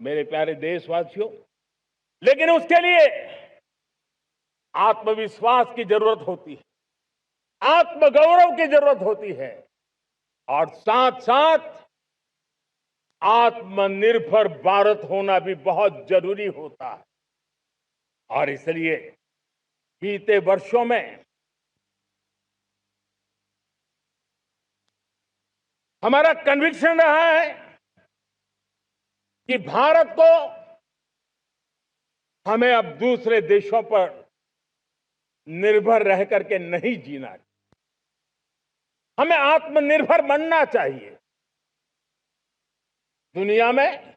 मेरे प्यारे देशवासियों, लेकिन उसके लिए आत्मविश्वास की जरूरत होती है, आत्मगौरव की जरूरत होती है और साथ साथ आत्मनिर्भर भारत होना भी बहुत जरूरी होता है। और इसलिए बीते वर्षों में हमारा कन्विक्शन रहा है कि भारत को हमें अब दूसरे देशों पर निर्भर रह करके नहीं जीना है, हमें आत्मनिर्भर बनना चाहिए। दुनिया में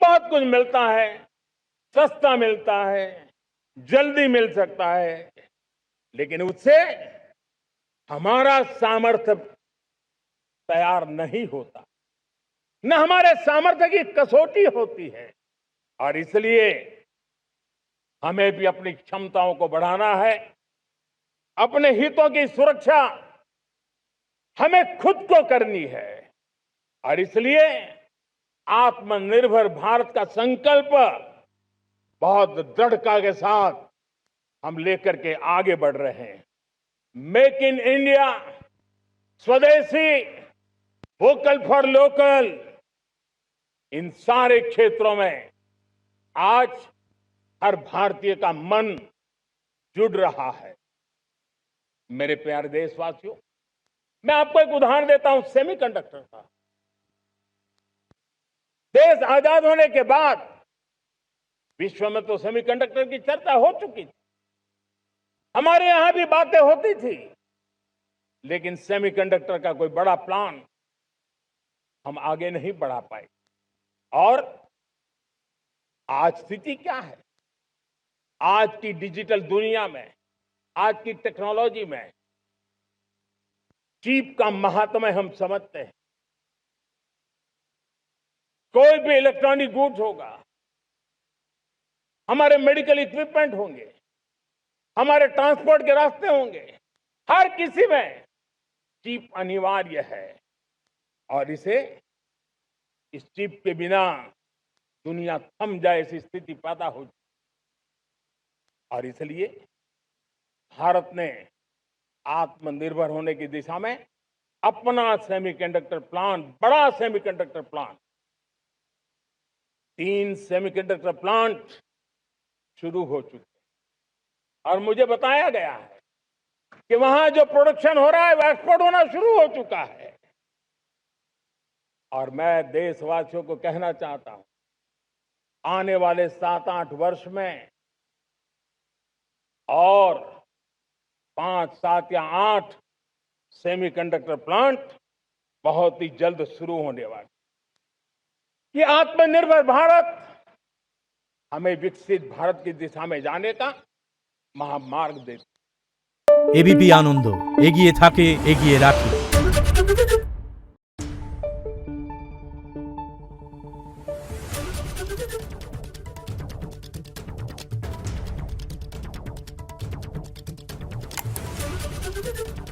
बहुत कुछ मिलता है, सस्ता मिलता है, जल्दी मिल सकता है, लेकिन उससे हमारा सामर्थ्य तैयार नहीं होता, न हमारे सामर्थ्य की कसौटी होती है। और इसलिए हमें भी अपनी क्षमताओं को बढ़ाना है, अपने हितों की सुरक्षा हमें खुद को करनी है। और इसलिए आत्मनिर्भर भारत का संकल्प बहुत दृढ़ता के साथ हम लेकर के आगे बढ़ रहे हैं। मेक इन इंडिया, स्वदेशी, वोकल फॉर लोकल, इन सारे क्षेत्रों में आज हर भारतीय का मन जुड़ रहा है। मेरे प्यारे देशवासियों, मैं आपको एक उदाहरण देता हूं सेमीकंडक्टर का। देश आजाद होने के बाद विश्व में तो सेमीकंडक्टर की चर्चा हो चुकी थी, हमारे यहां भी बातें होती थी, लेकिन सेमीकंडक्टर का कोई बड़ा प्लान हम आगे नहीं बढ़ा पाए। और आज स्थिति क्या है? आज की डिजिटल दुनिया में, आज की टेक्नोलॉजी में चिप का महात्म्य हम समझते हैं। कोई भी इलेक्ट्रॉनिक गुड्स होगा, हमारे मेडिकल इक्विपमेंट होंगे, हमारे ट्रांसपोर्ट के रास्ते होंगे, हर किसी में चिप अनिवार्य है। और इस चिप के बिना दुनिया थम जाए ऐसी स्थिति पैदा हो। और इसलिए भारत ने आत्मनिर्भर होने की दिशा में अपना सेमीकंडक्टर प्लांट, बड़ा सेमीकंडक्टर प्लांट, 3 सेमीकंडक्टर प्लांट शुरू हो चुके हैं। और मुझे बताया गया है कि वहां जो प्रोडक्शन हो रहा है वो एक्सपोर्ट होना शुरू हो चुका है। और मैं देशवासियों को कहना चाहता हूं, आने वाले 7-8 वर्ष में और 5, 7 या 8 सेमीकंडक्टर प्लांट बहुत ही जल्द शुरू होने वाले। ये आत्मनिर्भर भारत हमें विकसित भारत की दिशा में जाने का महामार्ग देता। एबीपी आनंद एगिए थाके, एगिए राखे। Thank you.